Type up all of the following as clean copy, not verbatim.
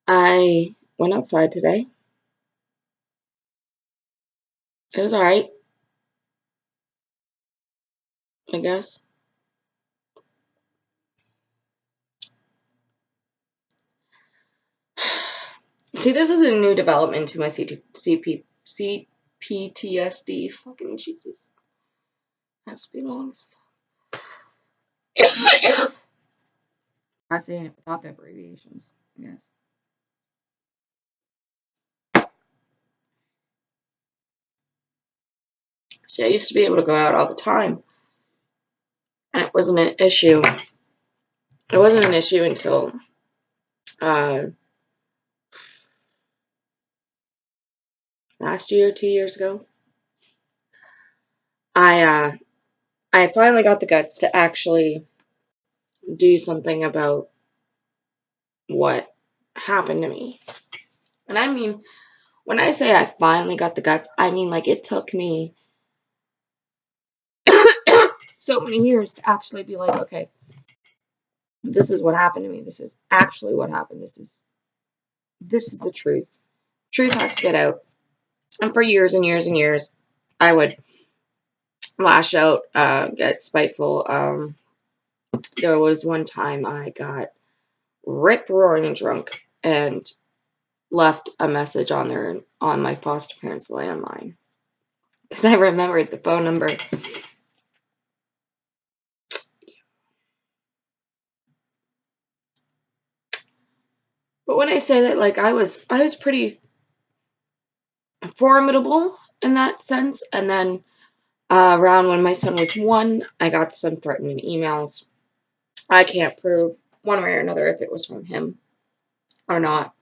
I went outside today. It was alright, I guess. See, this is a new development to my CPTSD. Fucking Jesus. Has to be long as fuck. I'm saying it without the abbreviations, I guess. See, I used to be able to go out all the time, and it wasn't an issue. It wasn't an issue until uh, last year, 2 years ago. I finally got the guts to actually do something about what happened to me. And I mean, when I say I finally got the guts, I mean like it took me so many years to actually be like, okay, this is what happened to me. This is actually what happened. This is the truth. Truth has to get out. And for years and years and years, I would lash out, get spiteful. There was one time I got rip roaring drunk and left a message on there on my foster parents' landline because I remembered the phone number. But when I say that, like I was pretty formidable in that sense. And then around when my son was 1, I got some threatening emails. I can't prove one way or another if it was from him or not.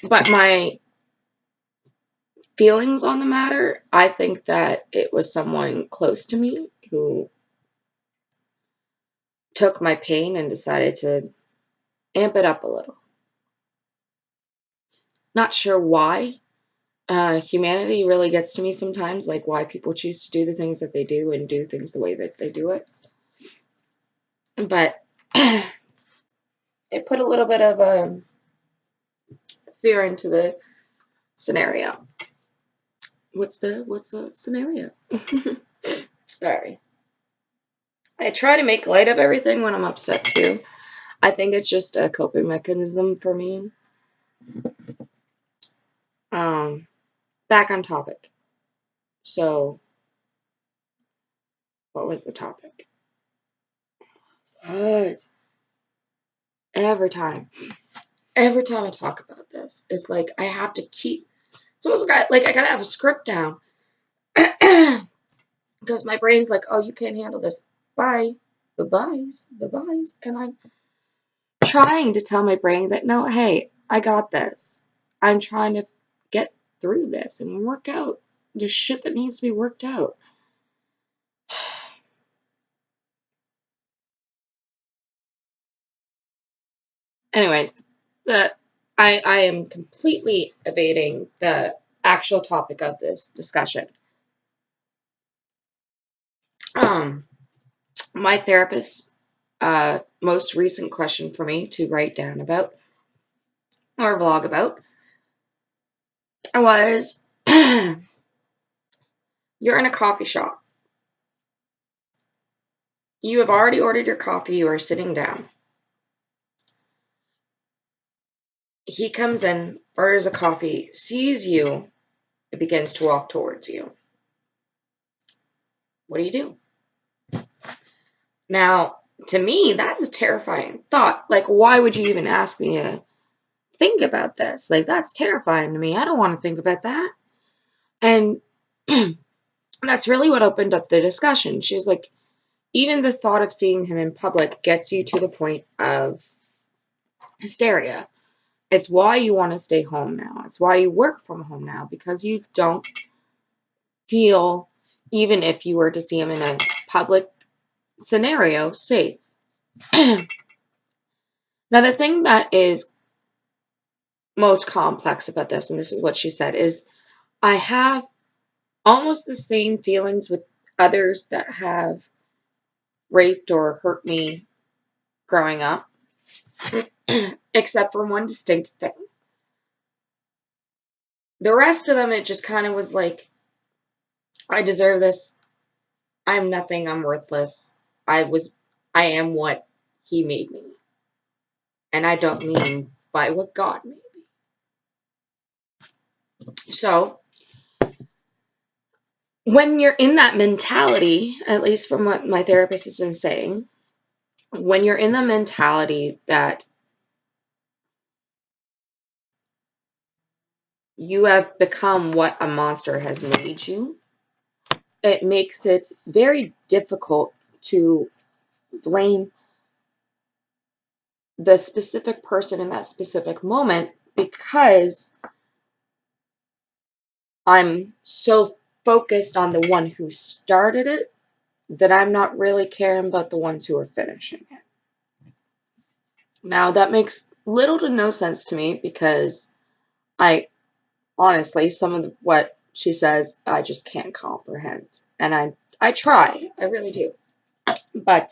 But my feelings on the matter, I think that it was someone close to me who took my pain and decided to amp it up a little. Not sure why. Humanity really gets to me sometimes, like why people choose to do the things that they do and do things the way that they do it. But it put a little bit of fear into the scenario. What's the scenario? Sorry. I try to make light of everything when I'm upset too. I think it's just a coping mechanism for me. Back on topic. So, what was the topic? Every time I talk about this, it's like I have to keep. It's almost like I gotta have a script down because my brain's like, "Oh, you can't handle this. Bye, the byes, and I'm trying to tell my brain that no, hey, I got this. I'm trying to get through this and work out the shit that needs to be worked out. Anyways, I am completely evading the actual topic of this discussion. My therapist's most recent question for me to write down about or vlog about was you're in a coffee shop. You have already ordered your coffee. You are sitting down. He comes in, orders a coffee, sees you, and begins to walk towards you. What do? Now, to me, that's a terrifying thought. Like, why would you even ask me to think about this? Like, that's terrifying to me. I don't want to think about that. And that's really what opened up the discussion. She was like, even the thought of seeing him in public gets you to the point of hysteria. It's why you want to stay home now. It's why you work from home now, because you don't feel, even if you were to see him in a public scenario, safe. Now, the thing that is most complex about this, and this is what she said, is I have almost the same feelings with others that have raped or hurt me growing up, except for one distinct thing. The rest of them, it just kind of was like, I deserve this. I'm nothing. I'm worthless. I am what he made me. And I don't mean by what God made me. So, when you're in that mentality, at least from what my therapist has been saying, when you're in the mentality that you have become what a monster has made you, it makes it very difficult to blame the specific person in that specific moment, because I'm so focused on the one who started it that I'm not really caring about the ones who are finishing it. Now, that makes little to no sense to me, because I honestly, some of what she says, I just can't comprehend. And I try, I really do. But,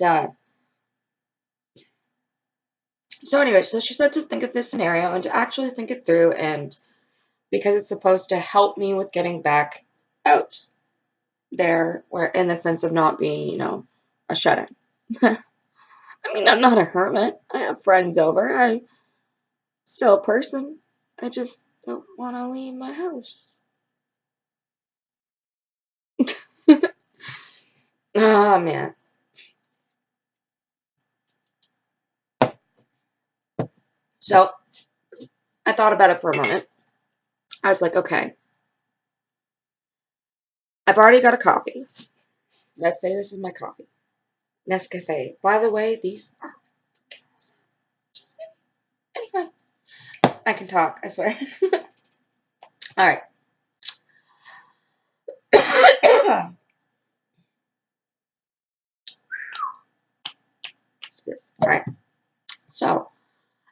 so anyway, so she said to think of this scenario and to actually think it through, and because it's supposed to help me with getting back out there, where in the sense of not being, a shut-in. I mean, I'm not a hermit. I have friends over. I still a person. I just don't want to leave my house. Oh, man. So I thought about it for a moment. I was like, okay, I've already got a coffee. Let's say this is my coffee. Nescafe. By the way, these are fucking awesome. Just saying. Anyway, I can talk, I swear. All right. This. All right. So,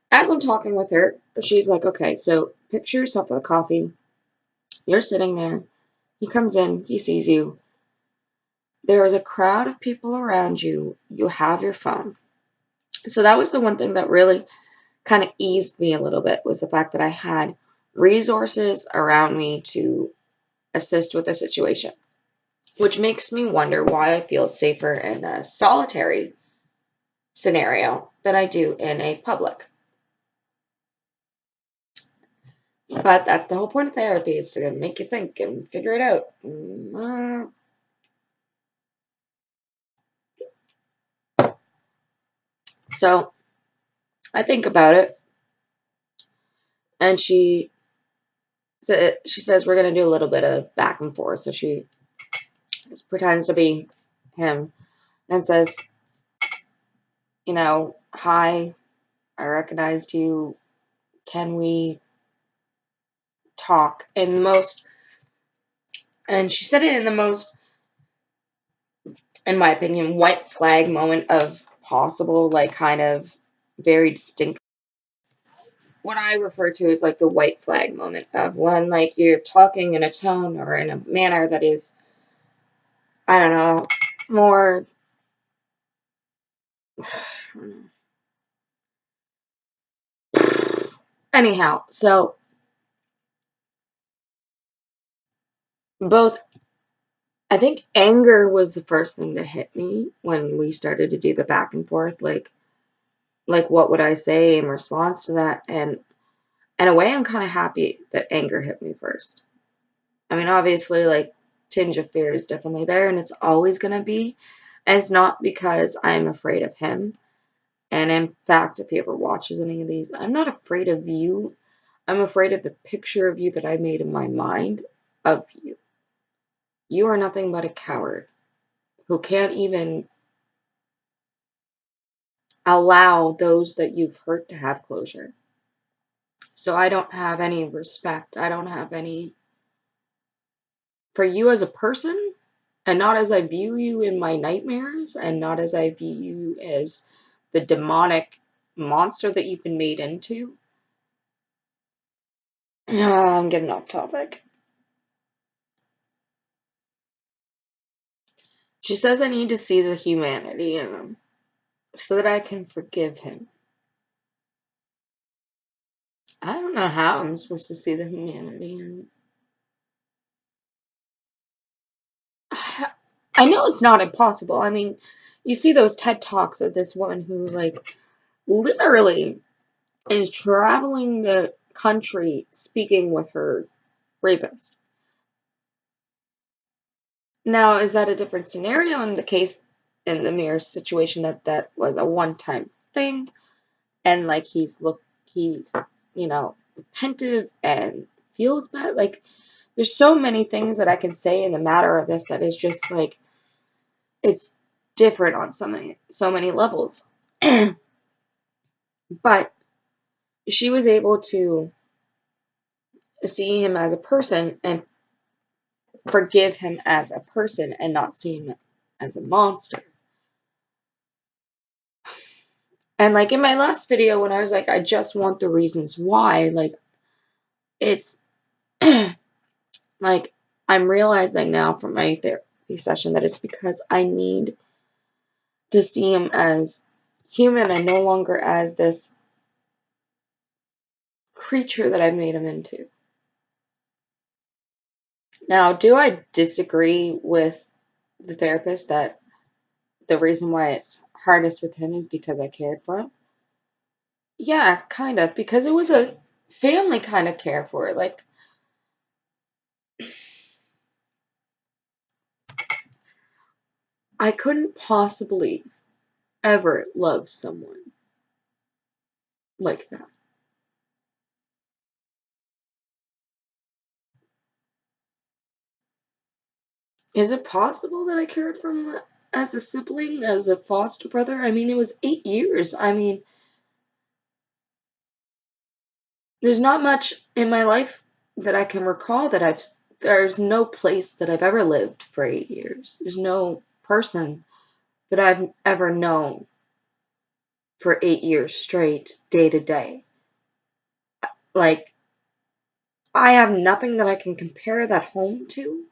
as I'm talking with her, she's like, okay, so picture yourself with a coffee. You're sitting there. He comes in. He sees you. There is a crowd of people around you. You have your phone. So that was the one thing that really kind of eased me a little bit, was the fact that I had resources around me to assist with the situation, which makes me wonder why I feel safer in a solitary scenario than I do in a public. But that's the whole point of therapy, is to make you think and figure it out. So I think about it, and she says we're gonna do a little bit of back and forth. So she pretends to be him and says, hi, I recognized you. Can we talk? And she said it in the most, in my opinion, white flag moment of possible, like kind of very distinct. What I refer to as like the white flag moment of when like you're talking in a tone or in a manner that is, I don't know, more. Anyhow, so both, I think anger was the first thing to hit me when we started to do the back and forth, like what would I say in response to that? And in a way, I'm kind of happy that anger hit me first. I mean, obviously, like, tinge of fear is definitely there, and it's always going to be. And it's not because I'm afraid of him. And in fact, if he ever watches any of these, I'm not afraid of you. I'm afraid of the picture of you that I made in my mind of you. You are nothing but a coward who can't even allow those that you've hurt to have closure. So I don't have any respect. I don't have any for you as a person, and not as I view you in my nightmares, and not as I view you as the demonic monster that you've been made into. I'm getting off topic. She says I need to see the humanity in him so that I can forgive him. I don't know how I'm supposed to see the humanity in him. I know it's not impossible. I mean, you see those TED Talks of this woman who, like, literally is traveling the country speaking with her rapist. Now, is that a different scenario in the case, in the mirror situation, that was a one-time thing, and like he's, you know, repentive and feels bad? Like, there's so many things that I can say in the matter of this that is just like, it's different on so many levels. But she was able to see him as a person and forgive him as a person and not see him as a monster. And like in my last video, when I was like, I just want the reasons why, like, it's like, I'm realizing now from my therapy session that it's because I need to see him as human and no longer as this creature that I've made him into. Now, do I disagree with the therapist that the reason why it's hardest with him is because I cared for him? Yeah, kind of, because it was a family kind of care for it. Like, I couldn't possibly ever love someone like that. Is it possible that I cared for him as a sibling, as a foster brother? I mean, it was 8 years. I mean, there's not much in my life that I can recall that there's no place that I've ever lived for 8 years. There's no person that I've ever known for 8 years straight, day to day. Like, I have nothing that I can compare that home to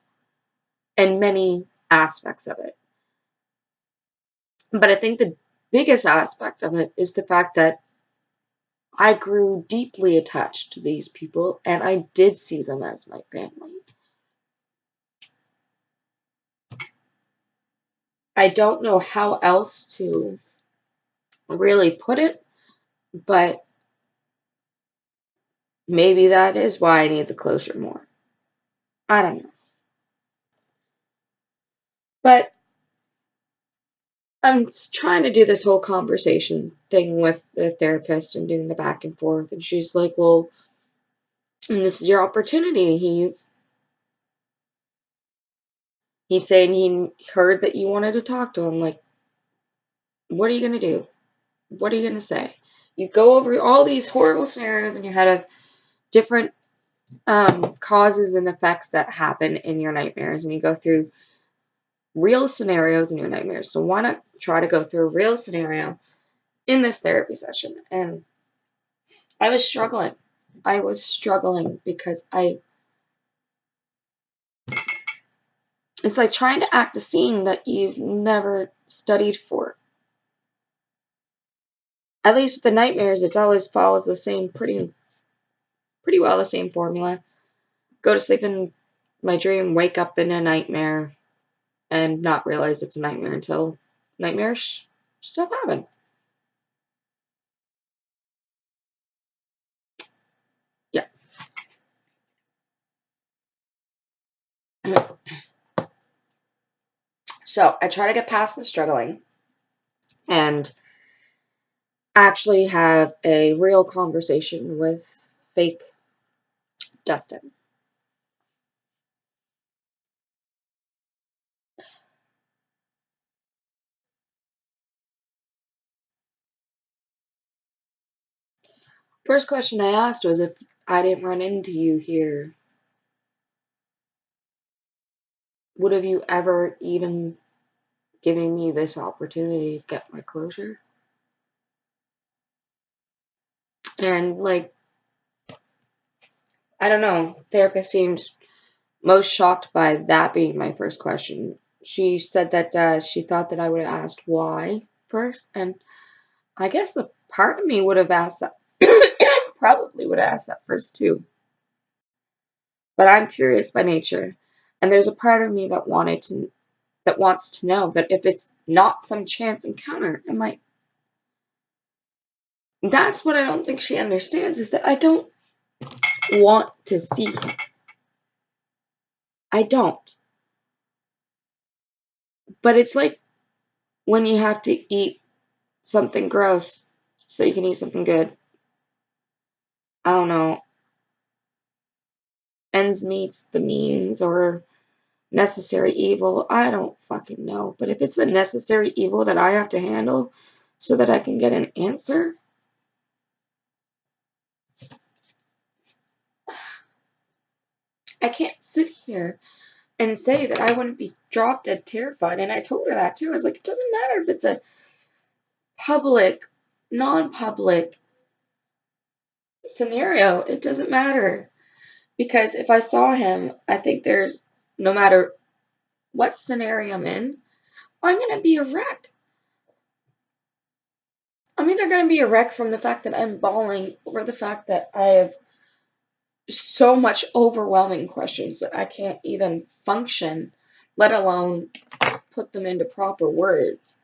in many aspects of it. But I think the biggest aspect of it is the fact that I grew deeply attached to these people and I did see them as my family. I don't know how else to really put it, but maybe that is why I need the closure more. I don't know. But I'm trying to do this whole conversation thing with the therapist and doing the back and forth. And she's like, well, and this is your opportunity. He's saying he heard that you wanted to talk to him. Like, what are you going to do? What are you going to say? You go over all these horrible scenarios in your head of different causes and effects that happen in your nightmares, and you go through real scenarios in your nightmares. So why not try to go through a real scenario in this therapy session? And I was struggling. I was struggling because it's like trying to act a scene that you've never studied for. At least with the nightmares, it always follows the same pretty well the same formula. Go to sleep in my dream, wake up in a nightmare, and not realize it's a nightmare until nightmarish stuff happen. Yeah. So I try to get past the struggling and actually have a real conversation with fake Dustin. First question I asked was if I didn't run into you here, would have you ever even given me this opportunity to get my closure? And like, I don't know, therapist seemed most shocked by that being my first question. she said that she thought that I would have asked why first, and I guess a part of me would have asked that, probably would have asked that first too. But I'm curious by nature, and there's a part of me that wants to know that if it's not some chance encounter, it might. That's what I don't think she understands, is that I don't want to see him. I don't. But it's like when you have to eat something gross so you can eat something good. I don't know. Ends meets the means, or necessary evil. I don't fucking know. But if it's a necessary evil that I have to handle so that I can get an answer, I can't sit here and say that I wouldn't be drop dead terrified. And I told her that too. I was like, it doesn't matter if it's a public, non-public scenario. It doesn't matter. Because if I saw him, I think there's, no matter what scenario I'm in, I'm going to be a wreck. I'm either going to be a wreck from the fact that I'm bawling, or the fact that I have so much overwhelming questions that I can't even function, let alone put them into proper words.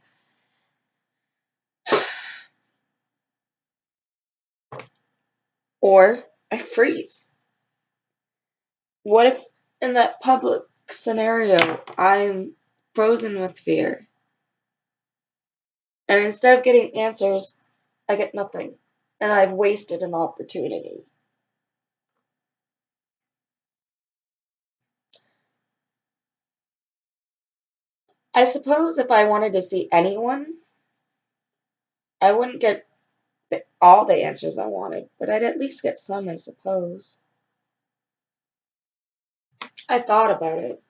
Or I freeze. What if in that public scenario I'm frozen with fear? And instead of getting answers, I get nothing. And I've wasted an opportunity. I suppose if I wanted to see anyone, I wouldn't get all the answers I wanted, but I'd at least get some, I suppose. I thought about it.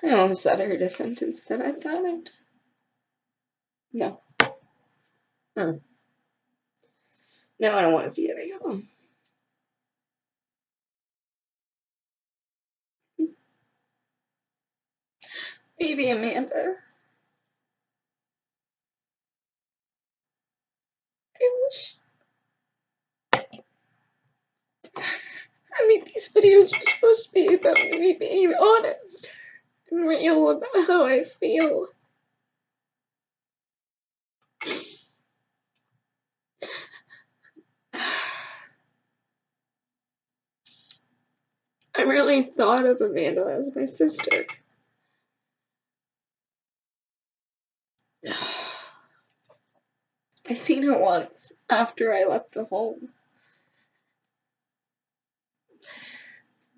I almost uttered a sentence that I thought. No. No, I don't want to see any of them. Maybe Amanda. I mean, these videos are supposed to be about me being honest and real about how I feel. I really thought of Amanda as my sister. I seen her once after I left the home.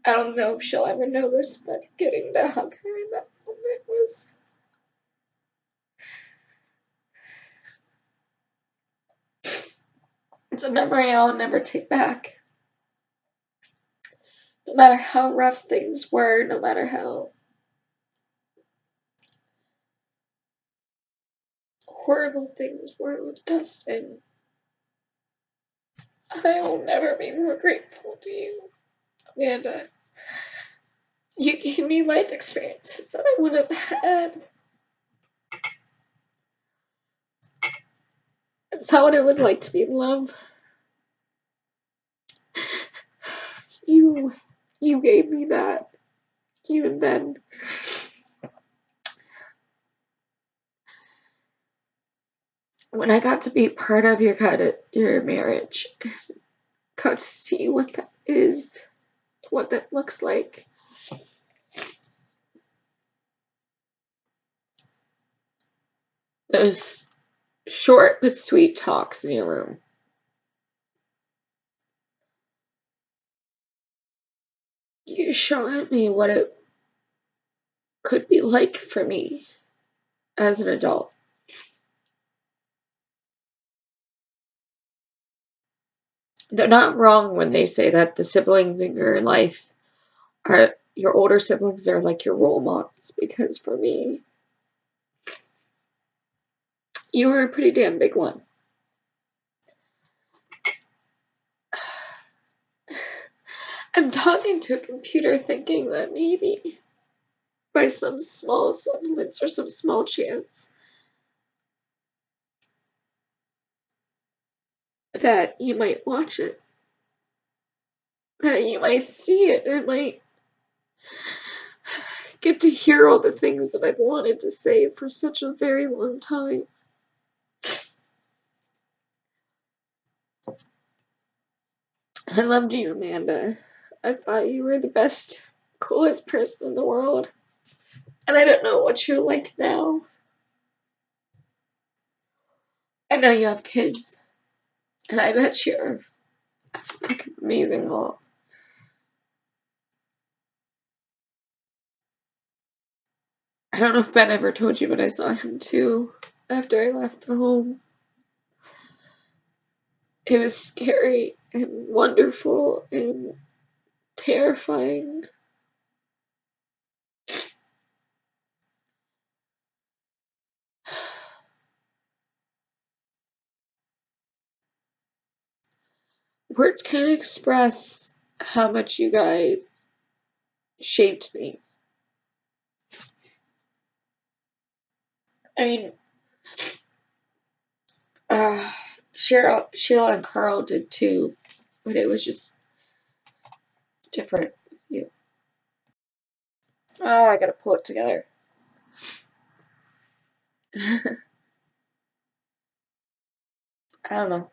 I don't know if she'll ever know this, but getting to hug her in that moment was... It's a memory I'll never take back. No matter how rough things were, no matter how horrible things were with Dustin, I will never be more grateful to you, Amanda. You gave me life experiences that I wouldn't have had. I saw what it was like to be in love. You gave me that, even then. When I got to be part of your marriage, got to see what that is, what that looks like. Those short but sweet talks in your room. You showed me what it could be like for me as an adult. They're not wrong when they say that the siblings in your life are, your older siblings are like your role models, because for me, you were a pretty damn big one. I'm talking to a computer thinking that maybe by some small semblance or some small chance that you might watch it, that you might see it, and might get to hear all the things that I've wanted to say for such a very long time. I loved you, Amanda. I thought you were the best, coolest person in the world. And I don't know what you're like now. I know you have kids, and I bet you're a fucking amazing mom. I don't know if Ben ever told you, but I saw him too after I left the home. It was scary and wonderful and terrifying. Words can't express how much you guys shaped me. I mean, Sheila and Carl did too, but it was just different with you. Oh, I gotta pull it together. I don't know.